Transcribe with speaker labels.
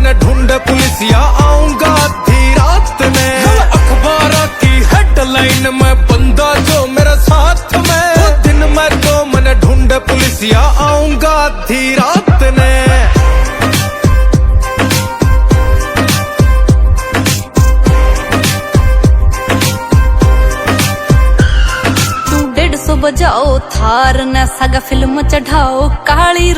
Speaker 1: मैंने ढूंढे पुलिसिया आऊंगा आधी रात में। अखबार की हेडलाइन में बंदा जो मेरे साथ में, वो दिन में तो मैंने ढूंढे पुलिसिया आऊंगा आधी रात ने।
Speaker 2: बजाओ थार न सगा फिल्म चढ़ाओ काली